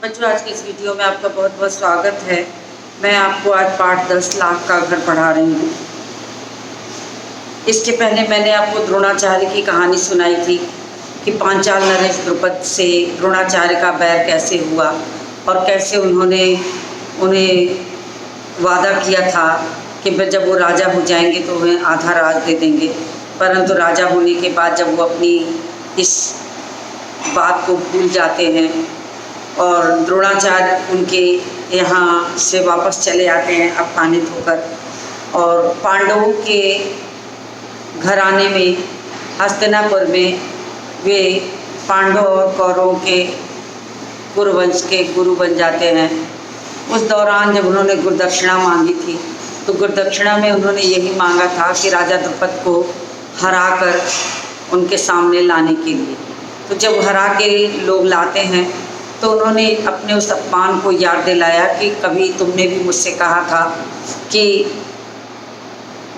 बच्चों, आज की इस वीडियो में आपका बहुत बहुत स्वागत है। मैं आपको आज पाठ 10 लाख का घर पढ़ा रही हूँ। इसके पहले मैंने आपको द्रोणाचार्य की कहानी सुनाई थी कि पांचाल नरेश द्रुपद से द्रोणाचार्य का बैर कैसे हुआ और कैसे उन्हें वादा किया था कि जब वो राजा हो जाएंगे तो उन्हें आधा राज दे देंगे। परंतु राजा होने के बाद जब वो अपनी इस बात को भूल जाते हैं और द्रोणाचार्य उनके यहाँ से वापस चले आते हैं अपमानित होकर, और पांडवों के घराने में हस्तिनापुर में वे पांडव और कौरवों के कुरुवंश के गुरु बन जाते हैं। उस दौरान जब उन्होंने गुरुदक्षिणा मांगी थी तो गुरुदक्षिणा में उन्होंने यही मांगा था कि राजा द्रुपद को हराकर उनके सामने लाने के लिए। तो जब हरा के लोग लाते हैं तो उन्होंने अपने उस अपमान को याद दिलाया कि कभी तुमने भी मुझसे कहा था कि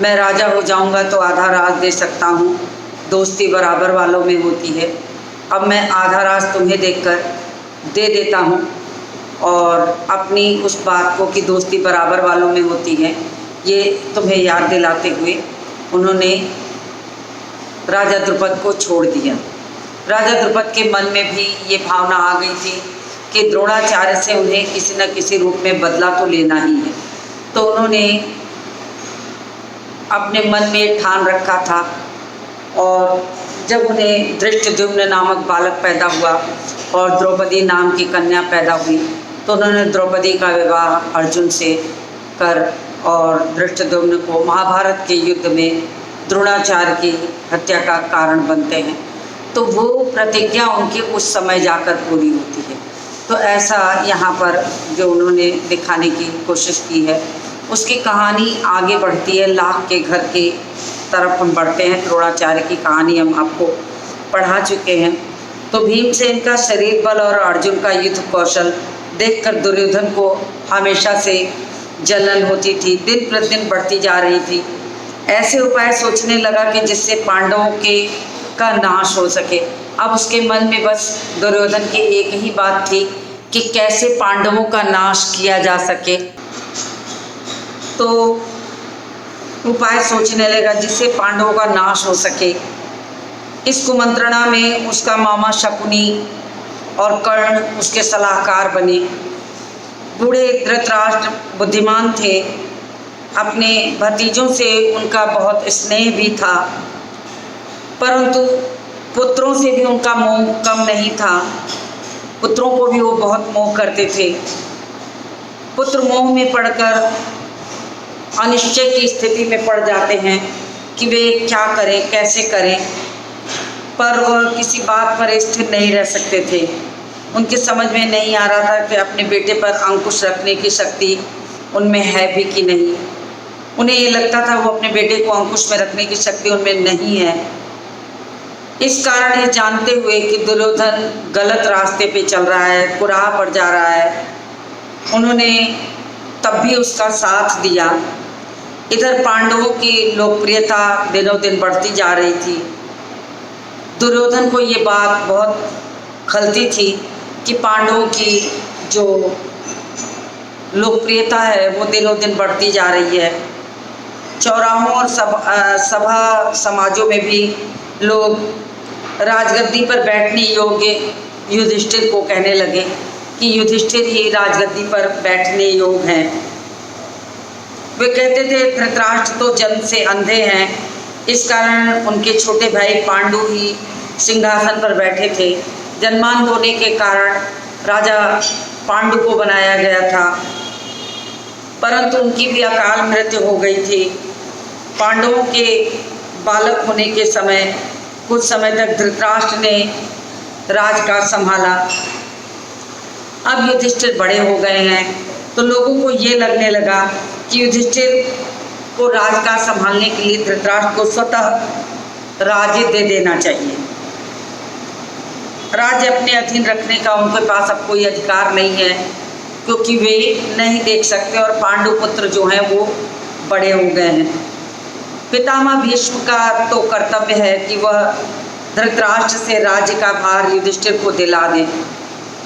मैं राजा हो जाऊंगा तो आधा राज दे सकता हूँ, दोस्ती बराबर वालों में होती है। अब मैं आधा राज तुम्हें देखकर दे देता हूँ और अपनी उस बात को कि दोस्ती बराबर वालों में होती है, ये तुम्हें याद दिलाते हुए उन्होंने राजा द्रुपद को छोड़ दिया। राजा द्रुपद के मन में भी ये भावना आ गई थी कि द्रोणाचार्य से उन्हें किसी न किसी रूप में बदला तो लेना ही है। तो उन्होंने अपने मन में ठान रखा था, और जब उन्हें धृष्टद्युम्न नामक बालक पैदा हुआ और द्रौपदी नाम की कन्या पैदा हुई तो उन्होंने द्रौपदी का विवाह अर्जुन से कर और धृष्टद्युम्न को महाभारत के युद्ध में द्रोणाचार्य की हत्या का कारण बनते हैं। तो वो प्रतिज्ञा उनकी उस समय जाकर पूरी होती है। तो ऐसा यहाँ पर जो उन्होंने दिखाने की कोशिश की है, उसकी कहानी आगे बढ़ती है। लाख के घर के तरफ हम बढ़ते हैं। द्रोणाचार्य की कहानी हम आपको पढ़ा चुके हैं। तो भीमसेन का शरीर बल और अर्जुन का युद्ध कौशल देखकर दुर्योधन को हमेशा से जलन होती थी, दिन प्रतिदिन बढ़ती जा रही थी। ऐसे उपाय सोचने लगा कि जिससे पांडवों का नाश हो सके। अब उसके मन में बस दुर्योधन की एक ही बात थी कि कैसे पांडवों का नाश किया जा सके। तो उपाय सोचने लगा जिससे पांडवों का नाश हो सके। इस कुमंत्रणा में उसका मामा शकुनी और कर्ण उसके सलाहकार बने। बूढ़े धृतराष्ट्र बुद्धिमान थे, अपने भतीजों से उनका बहुत स्नेह भी था, परंतु पुत्रों से भी उनका मोह कम नहीं था। पुत्रों को भी वो बहुत मोह करते थे। पुत्र मोह में पड़कर अनिश्चय की स्थिति में पड़ जाते हैं कि वे क्या करें, कैसे करें, पर वह किसी बात पर स्थिर नहीं रह सकते थे। उनके समझ में नहीं आ रहा था कि अपने बेटे पर अंकुश रखने की शक्ति उनमें है भी कि नहीं। उन्हें ये लगता था वो अपने बेटे को अंकुश में रखने की शक्ति उनमें नहीं है। इस कारण ये जानते हुए कि दुर्योधन गलत रास्ते पे चल रहा है, कुराह पर जा रहा है, उन्होंने तब भी उसका साथ दिया। इधर पांडवों की लोकप्रियता दिनों दिन बढ़ती जा रही थी। दुर्योधन को ये बात बहुत खलती थी कि पांडवों की जो लोकप्रियता है वो दिनों दिन बढ़ती जा रही है। चौराहों और सभा समाजों में भी लोग राजगद्दी पर बैठने योग्य युधिष्ठिर को कहने लगे कि युधिष्ठिर ही राजगद्दी पर बैठने योग्य हैं। वे कहते थे धृतराष्ट्र तो जन्म से अंधे हैं, इस कारण उनके छोटे भाई पांडु ही सिंहासन पर बैठे थे। जन्मांध होने के कारण राजा पांडु को बनाया गया था, परंतु उनकी भी अकाल मृत्यु हो गई थी। पांडवों के बालक होने के समय कुछ समय तक धृतराष्ट्र ने राजकाज संभाला। अब युधिष्ठिर बड़े हो गए हैं तो लोगों को ये लगने लगा कि युधिष्ठिर को राजकाज संभालने के लिए धृतराष्ट्र को स्वतः राज्य दे देना चाहिए। राज्य अपने अधीन रखने का उनके पास अब कोई अधिकार नहीं है, क्योंकि वे नहीं देख सकते और पांडु पुत्र जो हैं वो बड़े हो गए हैं। पितामह भीष्म का तो कर्तव्य है कि वह धृतराष्ट्र से राज्य का भार युधिष्ठिर को दिला दें।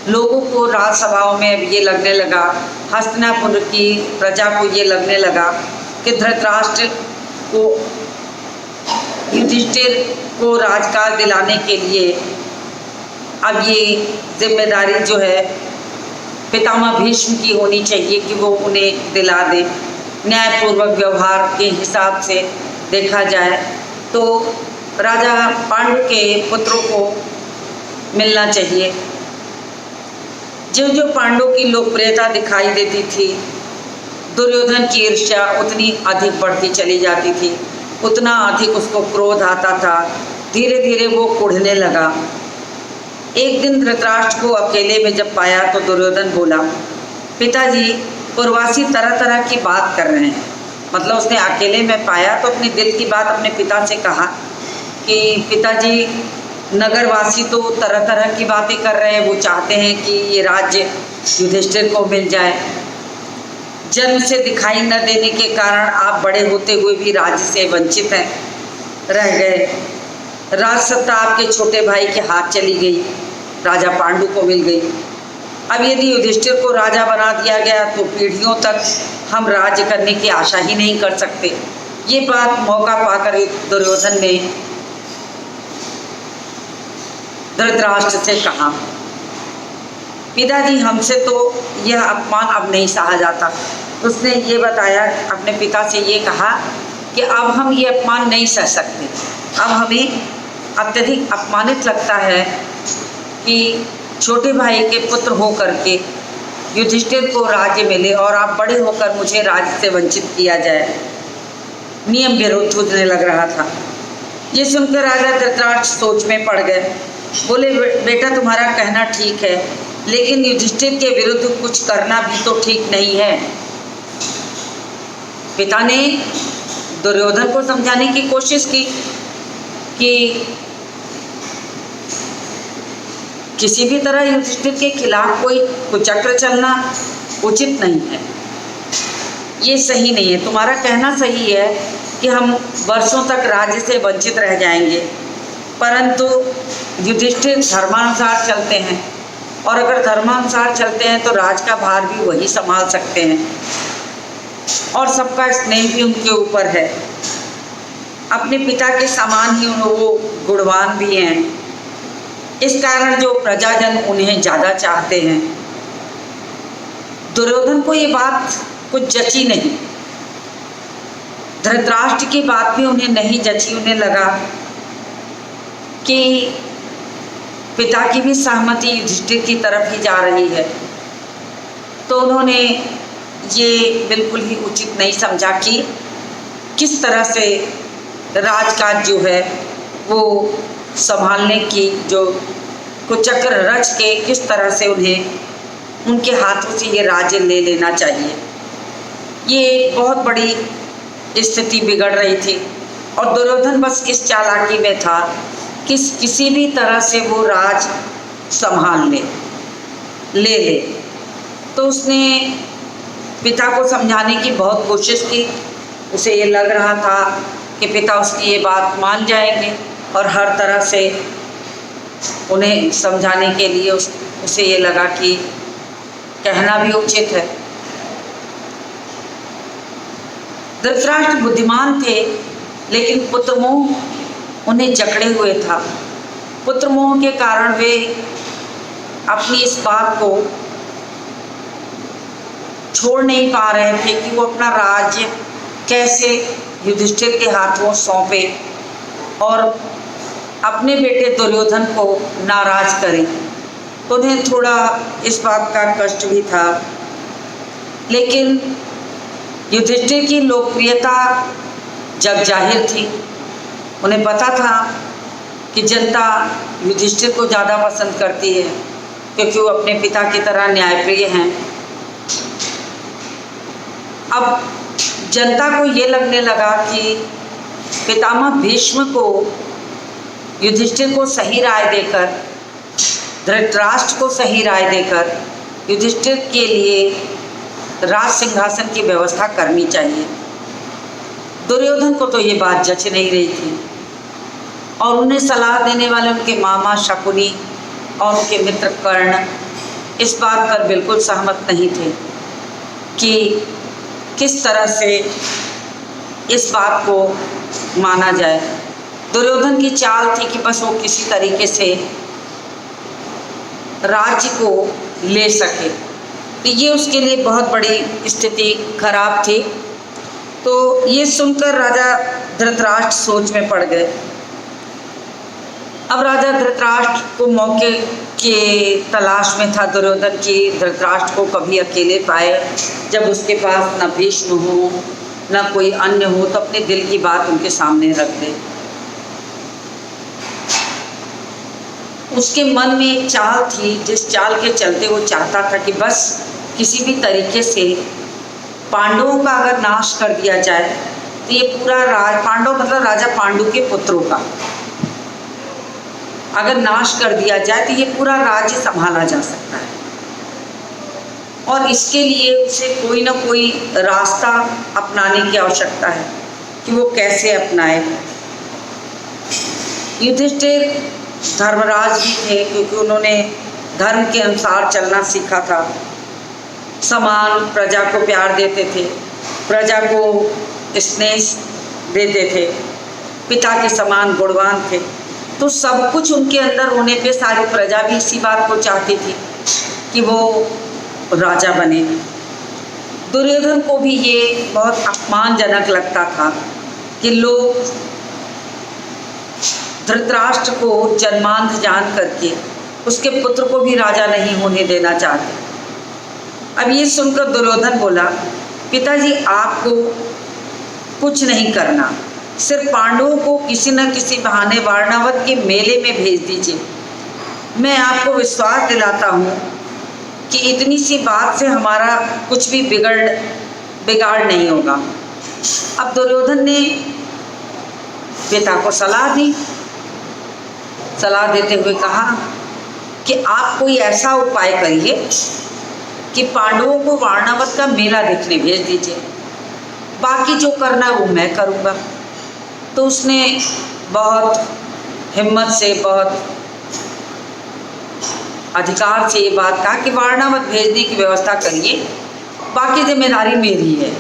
लोगों को राजसभाओं में अब ये लगने लगा, हस्तिनापुर की प्रजा को ये लगने लगा कि धृतराष्ट्र को युधिष्ठिर को राजकाज दिलाने के लिए अब ये जिम्मेदारी जो है पितामह भीष्म की होनी चाहिए कि वो उन्हें दिला दे। न्यायपूर्वक व्यवहार के हिसाब से देखा जाए तो राजा पांडु के पुत्रों को मिलना चाहिए। जो जो पांडु की लोकप्रियता दिखाई देती थी, दुर्योधन की ईर्ष्या उतनी अधिक बढ़ती चली जाती थी, उतना अधिक उसको क्रोध आता था। धीरे धीरे वो कुढ़ने लगा। एक दिन धृतराष्ट्र को अकेले में जब पाया तो दुर्योधन बोला, पिताजी पूर्वासी तरह तरह की बात कर रहे हैं। मतलब उसने अकेले में पाया तो अपने दिल की बात अपने पिता से कहा कि पिताजी नगरवासी तो तरह तरह की बातें कर रहे हैं, वो चाहते हैं कि ये राज्य युधिष्ठिर को मिल जाए। जन्म से दिखाई न देने के कारण आप बड़े होते हुए भी राज्य से वंचित हैं, रह गए। राजसत्ता आपके छोटे भाई के हाथ चली गई, राजा पांडु को मिल गई। अब यदि युधिष्ठिर को राजा बना दिया गया तो पीढ़ियों तक हम राज्य करने की आशा ही नहीं कर सकते। ये बात मौका पाकर दुर्योधन ने धृतराष्ट्र से कहा, पिताजी हमसे तो यह अपमान अब नहीं सहा जाता। उसने ये बताया, अपने पिता से ये कहा कि अब हम ये अपमान नहीं सह सकते। अब हमें अत्यधिक अपमानित लगता है कि छोटे भाई के पुत्र होकर के युधिष्ठिर को राज्य मिले और आप बड़े होकर मुझे राज्य से वंचित किया जाए। नियम विरुद्ध होने लग रहा था। ये सुनकर राजा धृतराष्ट्र सोच में पड़ गए। बोले, बेटा तुम्हारा कहना ठीक है, लेकिन युधिष्ठिर के विरुद्ध कुछ करना भी तो ठीक नहीं है। पिता ने दुर्योधन को समझाने की कोशिश की कि किसी भी तरह युधिष्ठिर के खिलाफ कोई कुचक्र चलना उचित नहीं है, ये सही नहीं है। तुम्हारा कहना सही है कि हम वर्षों तक राज्य से वंचित रह जाएंगे, परंतु युधिष्ठिर धर्मानुसार चलते हैं और अगर धर्मानुसार चलते हैं तो राज का भार भी वही संभाल सकते हैं और सबका स्नेह भी उनके ऊपर है। अपने पिता के समान ही वो गुणवान भी हैं, इस कारण जो प्रजाजन उन्हें ज़्यादा चाहते हैं। दुर्योधन को ये बात कुछ जची नहीं, धृतराष्ट्र की बात भी उन्हें नहीं जची। उन्हें लगा कि पिता की भी सहमति युधिष्ठिर की तरफ ही जा रही है, तो उन्होंने ये बिल्कुल ही उचित नहीं समझा कि किस तरह से राजकाज जो है वो संभालने की जो कुचक्र रच के किस तरह से उन्हें उनके हाथों से ये राज्य ले लेना चाहिए। ये बहुत बड़ी स्थिति बिगड़ रही थी और दुर्योधन बस इस चालाकी में था कि किसी भी तरह से वो राज संभाल ले। तो उसने पिता को समझाने की बहुत कोशिश की। उसे ये लग रहा था कि पिता उसकी ये बात मान जाएंगे और हर तरह से उन्हें समझाने के लिए उसे ये लगा कि कहना भी उचित है। धृतराष्ट्र बुद्धिमान थे, लेकिन पुत्रमोह उन्हें जकड़े हुए था। पुत्रमोह के कारण वे अपनी इस बात को छोड़ नहीं पा रहे थे कि वो अपना राज्य कैसे युधिष्ठिर के हाथों सौंपे और अपने बेटे दुर्योधन को नाराज करें। तो उन्हें थोड़ा इस बात का कष्ट भी था, लेकिन युधिष्ठिर की लोकप्रियता जग जाहिर थी। उन्हें पता था कि जनता युधिष्ठिर को ज़्यादा पसंद करती है क्योंकि वो अपने पिता की तरह न्यायप्रिय हैं। अब जनता को ये लगने लगा कि पितामह भीष्म को युधिष्ठिर को सही राय देकर, धृतराष्ट्र को सही राय देकर युधिष्ठिर के लिए राज सिंहासन की व्यवस्था करनी चाहिए। दुर्योधन को तो ये बात जच नहीं रही थी और उन्हें सलाह देने वाले उनके मामा शकुनी और उनके मित्र कर्ण इस बात पर बिल्कुल सहमत नहीं थे कि किस तरह से इस बात को माना जाए। दुर्योधन की चाल थी कि बस वो किसी तरीके से राज्य को ले सके, तो ये उसके लिए बहुत बड़ी स्थिति खराब थी। तो ये सुनकर राजा धृतराष्ट्र सोच में पड़ गए। अब राजा धृतराष्ट्र को मौके के तलाश में था दुर्योधन की धृतराष्ट्र को कभी अकेले पाए, जब उसके पास न भीष्म हो न कोई अन्य हो, तो अपने दिल की बात उनके सामने रख दे। उसके मन में एक चाल थी, जिस चाल के चलते वो चाहता था कि बस किसी भी तरीके से पांडवों का अगर नाश कर दिया जाए तो ये पूरा पांडव मतलब राजा पांडु के पुत्रों का अगर नाश कर दिया जाए तो ये पूरा राज्य संभाला जा सकता है, और इसके लिए उसे कोई ना कोई रास्ता अपनाने की आवश्यकता है कि वो कैसे अपनाए। युधिष्ठिर धर्मराज भी थे, क्योंकि उन्होंने धर्म के अनुसार चलना सीखा था। समान प्रजा को प्यार देते थे, प्रजा को स्नेह देते थे, पिता के समान गुणवान थे। तो सब कुछ उनके अंदर होने पे सारी प्रजा भी इसी बात को चाहती थी कि वो राजा बने। दुर्योधन को भी ये बहुत अपमानजनक लगता था कि लोग धृतराष्ट्र को जन्मांध जान करके उसके पुत्र को भी राजा नहीं होने देना चाहते। अब ये सुनकर दुर्योधन बोला, पिताजी आपको कुछ नहीं करना, सिर्फ पांडवों को किसी न किसी बहाने वारणावत के मेले में भेज दीजिए। मैं आपको विश्वास दिलाता हूँ कि इतनी सी बात से हमारा कुछ भी बिगाड़ नहीं होगा। अब दुर्योधन ने पिता को सलाह दी। सलाह देते हुए कहा कि आप कोई ऐसा उपाय करिए कि पांडवों को वारणावत का मेला देखने भेज दीजिए, बाकी जो करना वो मैं करूँगा। तो उसने बहुत हिम्मत से, बहुत अधिकार से ये बात कहा कि वारणावत भेजने की व्यवस्था करिए, बाकी जिम्मेदारी मेरी है।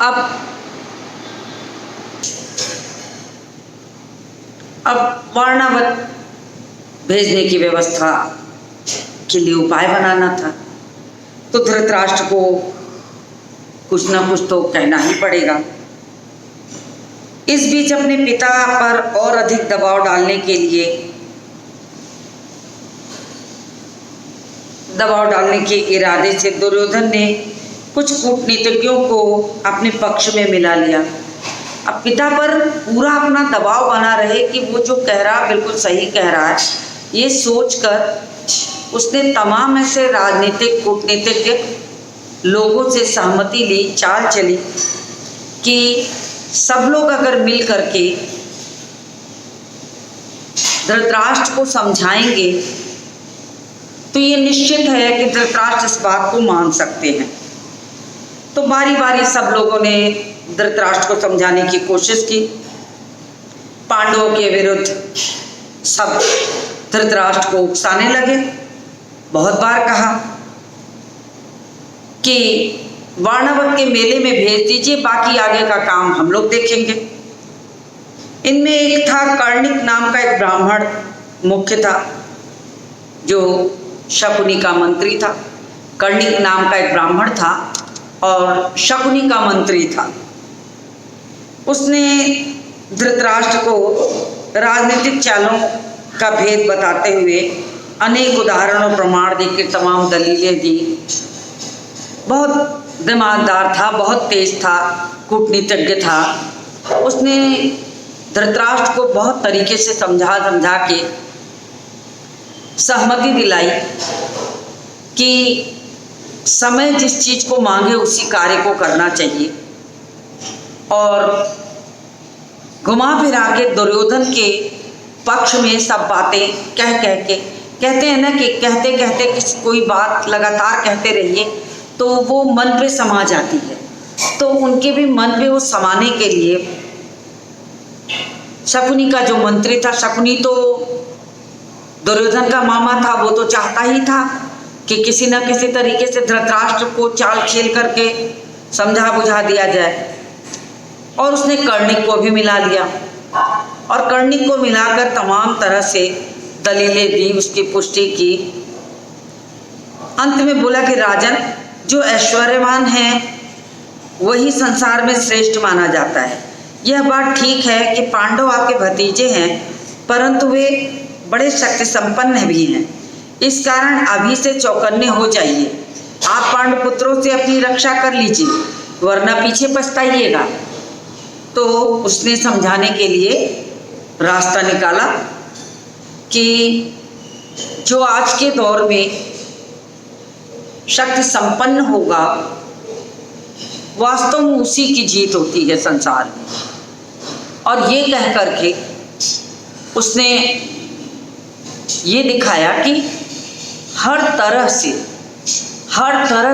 अब वारणावत भेजने की व्यवस्था के लिए उपाय बनाना था, तो धृतराष्ट्र को कुछ ना कुछ तो कहना ही पड़ेगा। इस बीच अपने पिता पर और अधिक दबाव डालने के इरादे से दुर्योधन ने कुछ कूटनीतिज्ञों को अपने पक्ष में मिला लिया। अब पिता पर पूरा अपना दबाव बना रहे कि वो जो कह रहा बिल्कुल सही कह रहा है, ये सोचकर उसने तमाम ऐसे राजनीतिक कूटनीतिज्ञ लोगों से सहमति ली, चाल चली कि सब लोग अगर मिल करके धृतराष्ट्र को समझाएंगे तो ये निश्चित है कि धृतराष्ट्र इस बात को मान सकते हैं। तो बारी बारी सब लोगों ने धृतराष्ट्र को समझाने की कोशिश की। पांडवों के विरुद्ध सब धृतराष्ट्र को उकसाने लगे। बहुत बार कहा कि वारणावत के मेले में भेज दीजिए, बाकी आगे का काम हम लोग देखेंगे। इनमें एक था कर्णिक नाम का एक ब्राह्मण मुख्य था, जो शकुनी का मंत्री था। कर्णिक नाम का एक ब्राह्मण था और शकुनी का मंत्री था। उसने धृतराष्ट्र को राजनीतिक चालों का भेद बताते हुए अनेक उदाहरण और प्रमाण देकर तमाम दलीलें दी। बहुत दिमागदार था, बहुत तेज था, कूटनीतिज्ञ था। उसने धृतराष्ट्र को बहुत तरीके से समझा के सहमति दिलाई कि समय जिस चीज को मांगे उसी कार्य को करना चाहिए, और घुमा फिरा के दुर्योधन के पक्ष में सब बातें कह के कहते हैं ना कि कहते कहते किसी कोई बात लगातार कहते रहिए तो वो मन पे समा जाती है। तो उनके भी मन पे वो समाने के लिए शकुनी का जो मंत्री था, शकुनी तो दुर्योधन का मामा था, वो तो चाहता ही था कि किसी न किसी तरीके से धृतराष्ट्र को चाल खेल करके समझा बुझा दिया जाए। और उसने कर्णिक को भी मिला लिया और कर्णिक को मिलाकर तमाम तरह से दलीलें दी, उसकी पुष्टि की। अंत में बोला कि राजन, जो ऐश्वर्यवान है वही संसार में श्रेष्ठ माना जाता है। यह बात ठीक है कि पांडव आपके भतीजे हैं, परंतु वे बड़े शक्ति संपन्न भी हैं। इस कारण अभी से चौकन्ने हो जाइए। आप पांडुपुत्रों से अपनी रक्षा कर लीजिए, वरना पीछे पछताइएगा। तो उसने समझाने के लिए रास्ता निकाला कि जो आज के दौर में शक्ति संपन्न होगा, वास्तव में उसी की जीत होती है संसार में। और ये कह करके उसने ये दिखाया कि हर तरह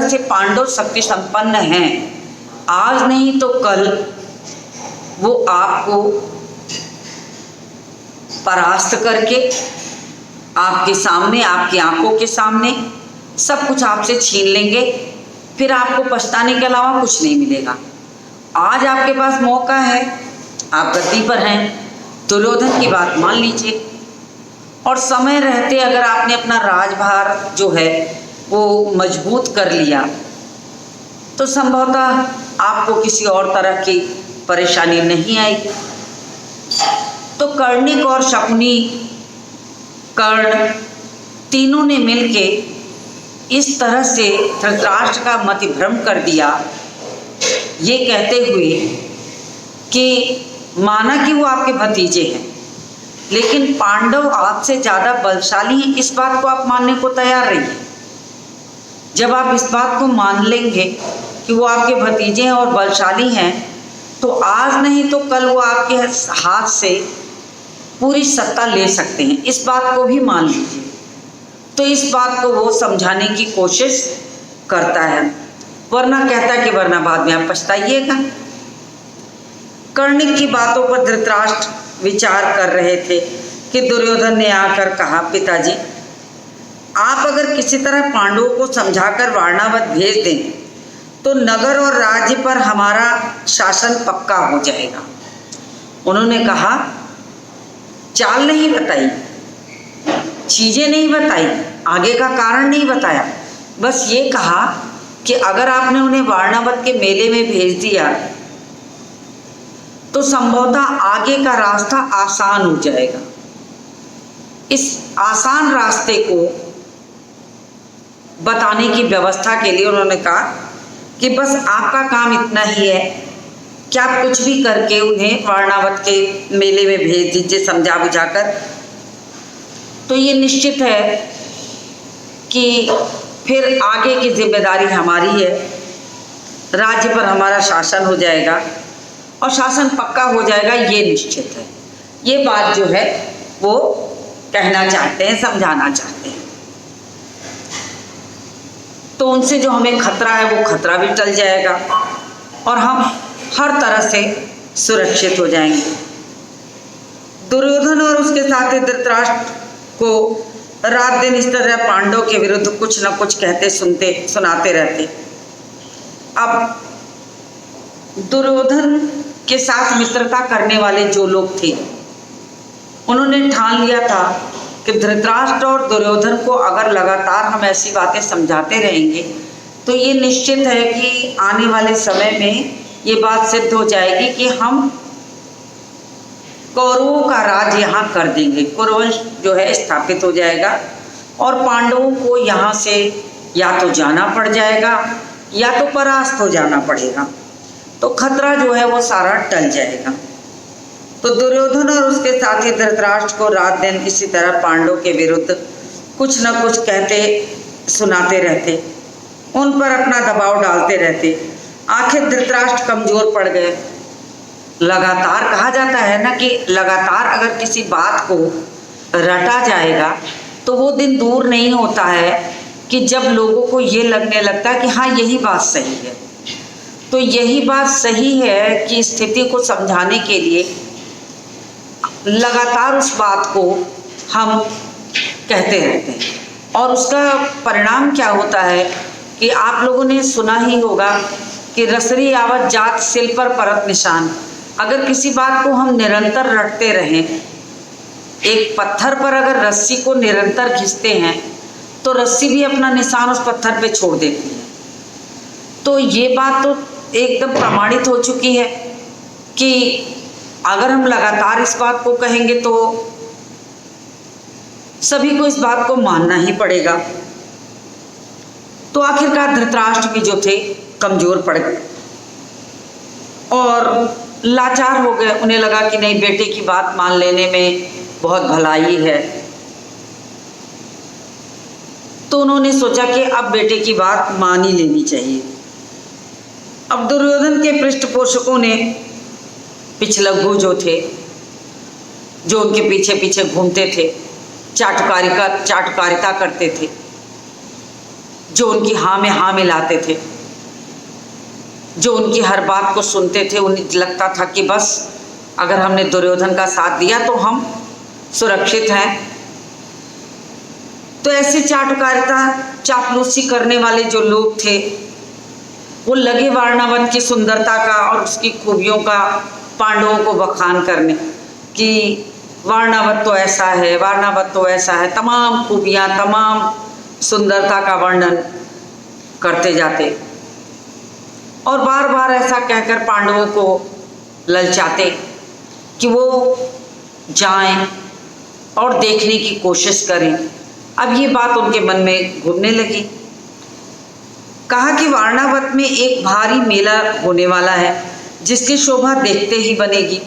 से पांडव शक्ति संपन्न हैं। आज नहीं तो कल वो आपको परास्त करके आपके सामने, आपकी आंखों के सामने सब कुछ आपसे छीन लेंगे, फिर आपको पछताने के अलावा कुछ नहीं मिलेगा। आज आपके पास मौका है, आप गद्दी पर हैं, दुर्योधन की बात मान लीजिए। और समय रहते अगर आपने अपना राजभार जो है वो मजबूत कर लिया तो संभवतः आपको किसी और तरह की परेशानी नहीं आएगी। तो कर्णिक और शकुनी, कर्ण तीनों ने मिलके इस तरह से धृतराष्ट्र का मतिभ्रम कर दिया, ये कहते हुए कि माना कि वो आपके भतीजे हैं, लेकिन पांडव आपसे ज़्यादा बलशाली हैं, इस बात को आप मानने को तैयार रहिए। जब आप इस बात को मान लेंगे कि वो आपके भतीजे हैं और बलशाली हैं, तो आज नहीं तो कल वो आपके हाथ से पूरी सत्ता ले सकते हैं, इस बात को भी मान लीजिए। तो इस बात को वो समझाने की कोशिश करता है, वरना कहता कि वरना बाद में आप पछताइएगा। कर्णिक की बातों पर धृतराष्ट्र विचार कर रहे थे कि दुर्योधन ने आकर कहा, पिताजी, आप अगर किसी तरह पांडवों को समझाकर वारणावत भेज दें तो नगर और राज्य पर हमारा शासन पक्का हो जाएगा। उन्होंने कहा, चाल नहीं बताई, चीजें नहीं बताई, आगे का कारण नहीं बताया, बस ये कहा कि अगर आपने उन्हें वारणावत के मेले में भेज दिया तो संभवतः आगे का रास्ता आसान हो जाएगा। इस आसान रास्ते को बताने की व्यवस्था के लिए उन्होंने कहा कि बस आपका काम इतना ही है कि आप कुछ भी करके उन्हें वारणावत के मेले में भेज दीजिए समझा बुझाकर। तो ये निश्चित है कि फिर आगे की जिम्मेदारी हमारी है, राज्य पर हमारा शासन हो जाएगा और शासन पक्का हो जाएगा, ये निश्चित है। ये बात जो है वो कहना चाहते हैं, समझाना चाहते हैं। तो उनसे जो हमें खतरा है वो खतरा भी टल जाएगा और हम हर तरह से सुरक्षित हो जाएंगे। दुर्योधन और उसके साथी धृतराष्ट्र को रात दिन इस तरह पांडव के विरुद्ध कुछ न कुछ कहते सुनाते रहते। अब दुर्योधन के साथ मित्रता करने वाले जो लोग थे, उन्होंने ठान लिया था कि धृतराष्ट्र और दुर्योधन को अगर लगातार हम ऐसी बातें समझाते रहेंगे तो ये निश्चित है कि आने वाले समय में ये बात सिद्ध हो जाएगी कि हम कौरवों का राज यहाँ कर देंगे, कुरुवंश जो है स्थापित हो जाएगा और पांडवों को यहाँ से या तो जाना पड़ जाएगा या तो परास्त हो जाना पड़ेगा। तो खतरा जो है वो सारा टल जाएगा। तो दुर्योधन और उसके साथी धृतराष्ट्र को रात दिन इसी तरह पांडवों के विरुद्ध कुछ न कुछ कहते सुनाते रहते, उन पर अपना दबाव डालते रहते। आखिर धृतराष्ट्र कमजोर पड़ गए। लगातार कहा जाता है ना कि लगातार अगर किसी बात को रटा जाएगा तो वो दिन दूर नहीं होता है कि जब लोगों को ये लगने लगता है कि हाँ यही बात सही है। तो यही बात सही है कि स्थिति को समझाने के लिए लगातार उस बात को हम कहते रहते हैं। और उसका परिणाम क्या होता है कि आप लोगों ने सुना ही होगा कि रसरी आवत जात सिल पर परत निशान। अगर किसी बात को हम निरंतर रटते रहें, एक पत्थर पर अगर रस्सी को निरंतर खींचते हैं तो रस्सी भी अपना निशान उस पत्थर पे छोड़ देती है। तो ये बात तो एकदम प्रमाणित हो चुकी है कि अगर हम लगातार इस बात को कहेंगे तो सभी को इस बात को मानना ही पड़ेगा। तो आखिरकार धृतराष्ट्र भी जो थे कमजोर पड़ गए और लाचार हो गए। उन्हें लगा कि नहीं, बेटे की बात मान लेने में बहुत भलाई है। तो उन्होंने सोचा कि अब बेटे की बात मान ही लेनी चाहिए। अब दुर्योधन के पृष्ठपोषकों ने, पिछलग्गू जो थे, जो उनके पीछे पीछे घूमते थे, चाटुकारिता करते थे, जो उनकी हाँ में हाँ मिलाते थे, जो उनकी हर बात को सुनते थे, उन्हें लगता था कि बस अगर हमने दुर्योधन का साथ दिया तो हम सुरक्षित हैं। तो ऐसे चाटुकारिता चापलूसी करने वाले जो लोग थे वो लगे वारणावत की सुंदरता का और उसकी खूबियों का पांडवों को बखान करने कि वारणावत तो ऐसा है, वारणावत तो ऐसा है। तमाम खूबियाँ, तमाम सुंदरता का वर्णन करते जाते और बार बार ऐसा कहकर पांडवों को ललचाते कि वो जाएं और देखने की कोशिश करें। अब ये बात उनके मन में घूमने लगी। कहा कि वारणावत में एक भारी मेला होने वाला है जिसकी शोभा देखते ही बनेगी।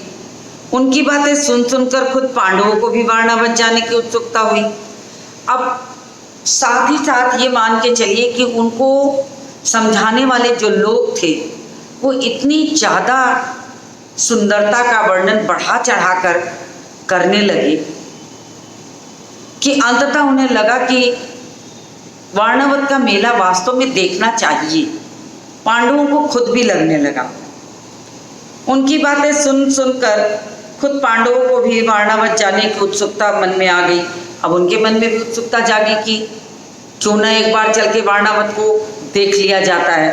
उनकी बातें सुन सुनकर खुद पांडवों को भी वारणावत जाने की उत्सुकता हुई। अब साथ ही साथ ये मान के चलिए कि उनको समझाने वाले जो लोग थे वो इतनी ज़्यादा सुंदरता का वर्णन बढ़ा चढ़ाकर करने लगे कि अंततः उन्हें लगा कि वारणावत का मेला वास्तव में देखना चाहिए। पांडवों को खुद भी लगने लगा। उनकी बातें सुन सुनकर खुद पांडवों को भी वारणावत जाने की उत्सुकता मन में आ गई। अब उनके मन में भी उत्सुकता जागी कि क्यों न एक बार चल के वारणावत को देख लिया जाता है।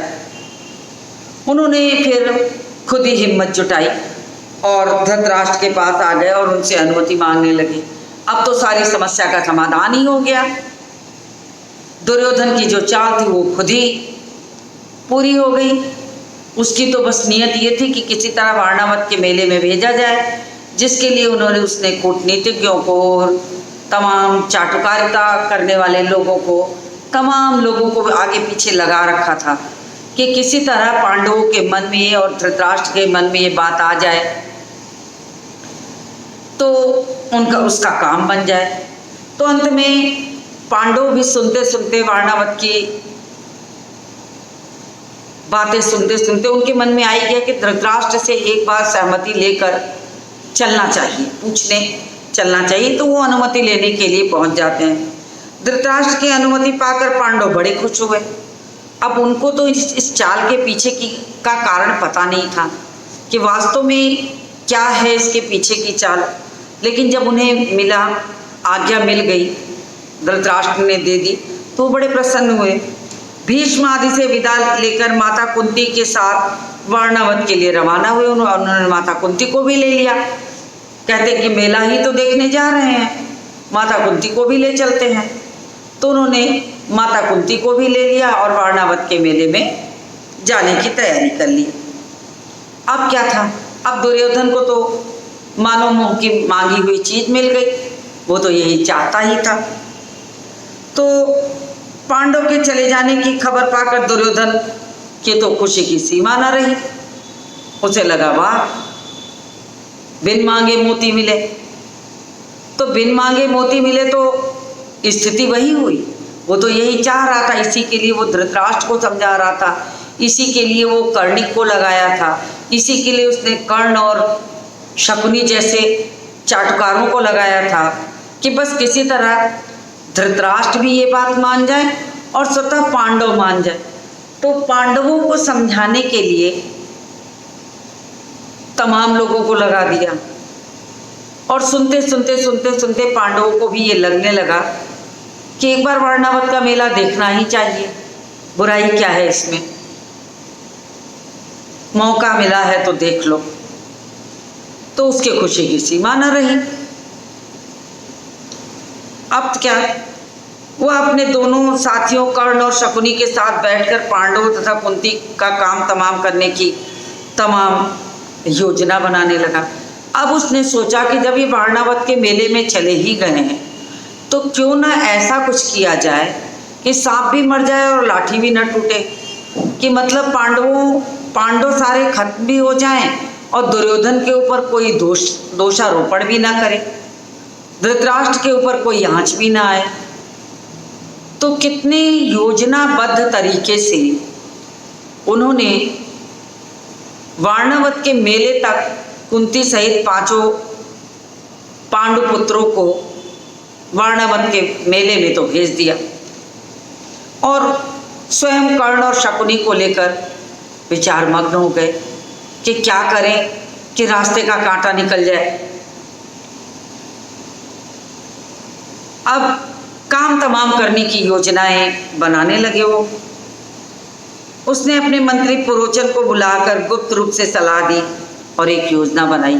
उन्होंने फिर खुद ही हिम्मत जुटाई और धृतराष्ट्र के पास आ गए और उनसे अनुमति मांगने लगे। अब तो सारी समस्या का समाधान ही हो गया। दुर्योधन की जो चाल थी वो खुद ही पूरी हो गई। उसकी तो बस नियत ये थी कि किसी तरह वारणावत के मेले में भेजा जाए, जिसके लिए उसने कूटनीतिज्ञों को, तमाम चाटुकारिता करने वाले लोगों को, तमाम लोगों को आगे पीछे लगा रखा था कि किसी तरह पांडवों के मन में और धृतराष्ट्र के मन में ये बात आ जाए तो उसका काम बन जाए। तो अंत में पांडव भी सुनते सुनते वारणावत की बातें सुनते सुनते उनके मन में आई गया कि धृतराष्ट्र से एक बार सहमति लेकर चलना चाहिए, पूछने चलना चाहिए। तो वो अनुमति लेने के लिए पहुंच जाते हैं। धृतराष्ट्र की अनुमति पाकर पांडव बड़े खुश हुए। अब उनको तो इस चाल के पीछे का कारण पता नहीं था कि वास्तव में क्या है इसके पीछे की चाल, लेकिन जब उन्हें मिला, आज्ञा मिल गई, धृतराष्ट्र ने दे दी, तो वो बड़े प्रसन्न हुए। भीष्म आदि से विदा लेकर माता कुंती के साथ वारणावत के लिए रवाना हुए। उन्होंने माता कुंती को भी ले लिया। कहते कि मेला ही तो देखने जा रहे हैं, माता कुंती को भी ले चलते हैं। तो उन्होंने माता कुंती को भी ले लिया और वारणावत के मेले में जाने की तैयारी कर ली। अब क्या था, अब दुर्योधन को तो मानो मुंह की मांगी हुई चीज मिल गई। वो तो यही चाहता ही था। तो पांडव के चले जाने की खबर पाकर दुर्योधन की तो खुशी की सीमा न रही। उसे लगा वाह, बिन मांगे मोती मिले। तो बिन मांगे मोती मिले तो स्थिति वही हुई। वो तो यही चाह रहा था, इसी के लिए वो धृतराष्ट्र को समझा रहा था, इसी के लिए वो कर्णिक को लगाया था, इसी के लिए उसने कर्ण और शकुनी जैसे चाटुकारों को लगाया था कि बस किसी तरह धृतराष्ट्र भी ये बात मान जाए और स्वतः पांडव मान जाए। तो पांडवों को समझाने के लिए तमाम लोगों को लगा दिया और सुनते सुनते पांडवों को भी ये लगने लगा कि एक बार वर्णावत का मेला देखना ही चाहिए, बुराई क्या है इसमें, मौका मिला है तो देख लो। तो उसकी खुशी की सीमा न रही। अब क्या, वह अपने दोनों साथियों कर्ण और शकुनी के साथ बैठकर पांडवों तथा कुंती का काम तमाम करने की तमाम योजना बनाने लगा। अब उसने सोचा कि जब ये वारणावत के मेले में चले ही गए हैं तो क्यों ना ऐसा कुछ किया जाए कि सांप भी मर जाए और लाठी भी न टूटे, कि मतलब पांडव सारे खत्म भी हो जाएं और दुर्योधन के ऊपर कोई दोषारोपण भी ना करे, धृतराष्ट्र के ऊपर कोई आंच भी ना आए। तो कितने योजनाबद्ध तरीके से उन्होंने वारणावत के मेले तक कुंती सहित 5 पांडुपुत्रों को वारणावत के मेले में तो भेज दिया और स्वयं कर्ण और शकुनी को लेकर विचार मग्न हो गए कि क्या करें कि रास्ते का कांटा निकल जाए। अब काम तमाम करने की योजनाएं बनाने लगे वो। उसने अपने मंत्री पुरोचन को बुलाकर गुप्त रूप से सलाह दी और एक योजना बनाई।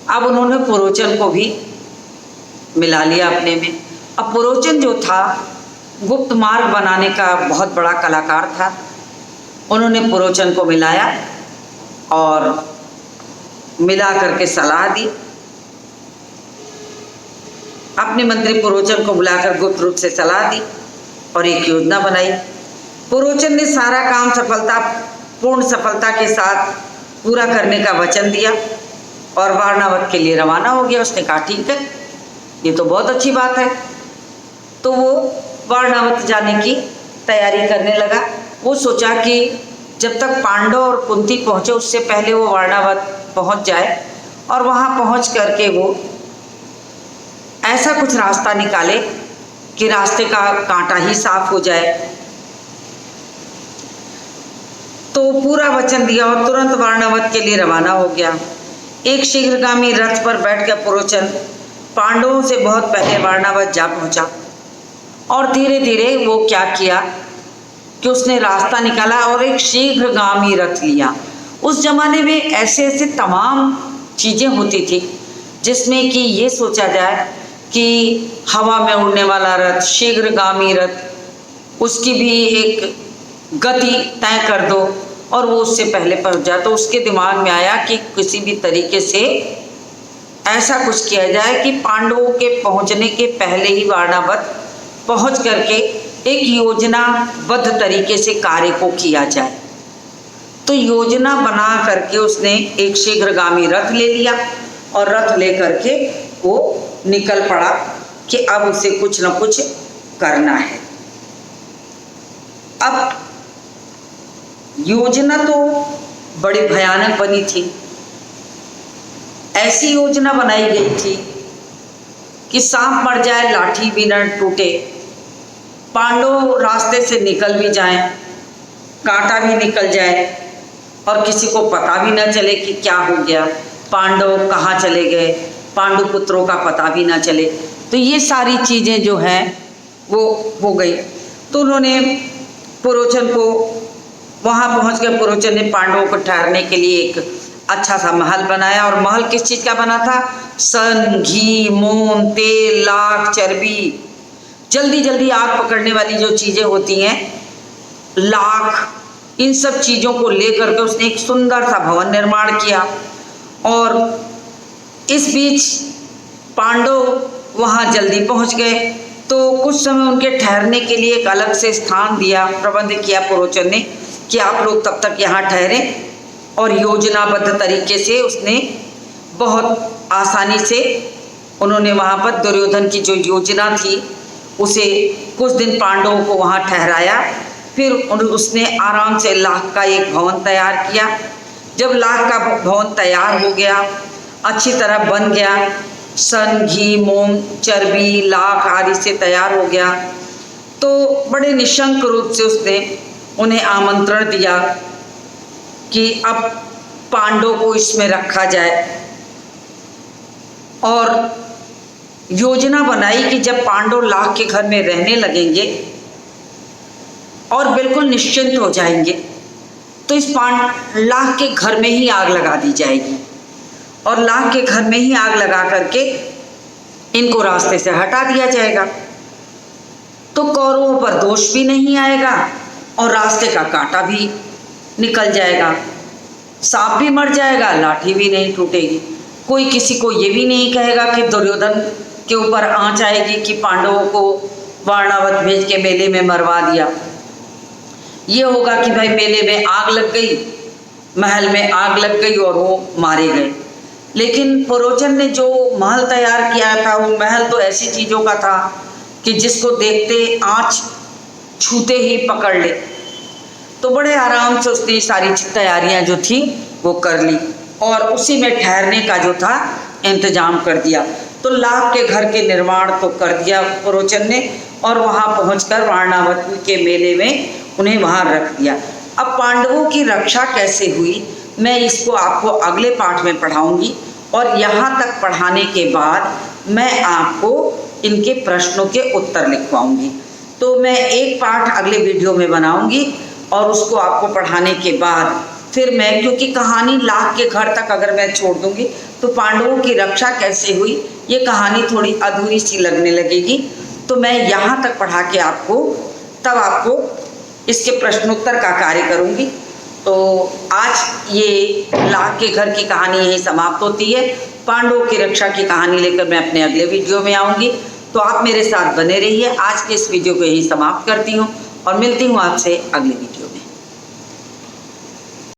अब उन्होंने पुरोचन को भी मिला लिया अपने में। अब पुरोचन जो था गुप्त मार्ग बनाने का बहुत बड़ा कलाकार था। उन्होंने पुरोचन को मिलाया और मिला करके सलाह दी। अपने मंत्री पुरोचन को बुलाकर गुप्त रूप से सलाह दी और एक योजना बनाई। पुरोचन ने सारा काम पूर्ण सफलता के साथ पूरा करने का वचन दिया और वारणावत के लिए रवाना हो गया। उसने कहा ठीक है, ये तो बहुत अच्छी बात है। तो वो वारणावत जाने की तैयारी करने लगा। वो सोचा कि जब तक पांडव और कुंती पहुँचे उससे पहले वो वारणावत पहुँच जाए और वहाँ पहुँच करके वो ऐसा कुछ रास्ता निकाले कि रास्ते का कांटा ही साफ हो जाए। तो पूरा वचन दिया और तुरंत वारणावत के लिए रवाना हो गया। एक शीघ्रगामी रथ पर बैठकर पुरोचन पांडवों से बहुत पहले वारणावत जा पहुंचा और धीरे धीरे वो क्या किया कि उसने रास्ता निकाला और एक शीघ्रगामी रथ लिया। उस जमाने में ऐसे ऐसे तमाम चीज़ें होती थी जिसमें कि ये सोचा जाए कि हवा में उड़ने वाला रथ, शीघ्रगामी रथ, उसकी भी एक गति तय कर दो और वो उससे पहले पहुंच जाए। तो उसके दिमाग में आया कि किसी भी तरीके से ऐसा कुछ किया जाए कि पांडवों के पहुंचने के पहले ही वारणावत पहुंच करके एक योजनाबद्ध तरीके से कार्य को किया जाए। तो योजना बना करके उसने एक शीघ्रगामी रथ ले लिया और रथ ले करके वो निकल पड़ा कि अब उसे कुछ न कुछ करना है। अब योजना तो बड़ी भयानक बनी थी। ऐसी योजना बनाई गई थी कि सांप मर जाए, लाठी भी न टूटे, पांडव रास्ते से निकल भी जाएं, कांटा भी निकल जाए और किसी को पता भी न चले कि क्या हो गया, पांडव कहाँ चले गए, पांडु पुत्रों का पता भी ना चले। तो ये सारी चीज़ें जो हैं वो हो गई। तो उन्होंने पुरोचन को वहाँ पहुँच कर पुरोचन ने पांडवों को ठहरने के लिए एक अच्छा सा महल बनाया। और महल किस चीज़ का बना था? सन, घी, मोम, तेल, लाख, चर्बी, जल्दी जल्दी आग पकड़ने वाली जो चीज़ें होती हैं, लाख, इन सब चीज़ों को लेकर के उसने एक सुंदर सा भवन निर्माण किया। और इस बीच पांडव वहाँ जल्दी पहुँच गए। तो कुछ समय उनके ठहरने के लिए एक अलग से स्थान दिया, प्रबंध किया पुरोचन ने कि आप लोग तब तक यहाँ ठहरें। और योजनाबद्ध तरीके से उसने बहुत आसानी से उन्होंने वहाँ पर दुर्योधन की जो योजना थी उसे कुछ दिन पांडवों को वहाँ ठहराया। फिर उसने आराम से लाख का एक भवन तैयार किया। जब लाख का भवन तैयार हो गया, अच्छी तरह बन गया, सन, घी, मोम, चर्बी, लाख आदि से तैयार हो गया, तो बड़े निशंक रूप से उसने उन्हें आमंत्रण दिया कि अब पांडवों को इसमें रखा जाए। और योजना बनाई कि जब पांडव लाख के घर में रहने लगेंगे और बिल्कुल निश्चिंत हो जाएंगे तो इस लाख के घर में ही आग लगा दी जाएगी और लाख के घर में ही आग लगा करके इनको रास्ते से हटा दिया जाएगा। तो कौरवों पर दोष भी नहीं आएगा और रास्ते का कांटा भी निकल जाएगा, सांप भी मर जाएगा, लाठी भी नहीं टूटेगी। कोई किसी को ये भी नहीं कहेगा कि दुर्योधन के ऊपर आंच आएगी कि पांडवों को वारणावत भेज के मेले में मरवा दिया। ये होगा कि भाई मेले में आग लग गई, महल में आग लग गई और वो मारे गए। लेकिन पुरोचन ने जो महल तैयार किया था वो महल तो ऐसी चीज़ों का था कि जिसको देखते आँच छूते ही पकड़ ले। तो बड़े आराम से उसने सारी तैयारियां जो थी वो कर ली और उसी में ठहरने का जो था इंतजाम कर दिया। तो लाख के घर के निर्माण तो कर दिया पुरोचन ने और वहाँ पहुंचकर वारणावत के मेले में उन्हें वहाँ रख दिया। अब पांडवों की रक्षा कैसे हुई मैं इसको आपको अगले पाठ में पढ़ाऊंगी और यहाँ तक पढ़ाने के बाद मैं आपको इनके प्रश्नों के उत्तर लिखवाऊंगी। तो मैं एक पाठ अगले वीडियो में बनाऊंगी और उसको आपको पढ़ाने के बाद फिर मैं, क्योंकि कहानी लाख के घर तक अगर मैं छोड़ दूंगी तो पांडवों की रक्षा कैसे हुई ये कहानी थोड़ी अधूरी सी लगने लगेगी। तो मैं यहाँ तक पढ़ा के आपको तब आपको इसके प्रश्नोत्तर का कार्य करूँगी। तो आज ये लाख के घर की कहानी यही समाप्त होती है। पांडवों की रक्षा की कहानी लेकर मैं अपने अगले वीडियो में आऊँगी। तो आप मेरे साथ बने रहिए। आज के इस वीडियो को यही समाप्त करती हूँ और मिलती हूँ आपसे अगले वीडियो।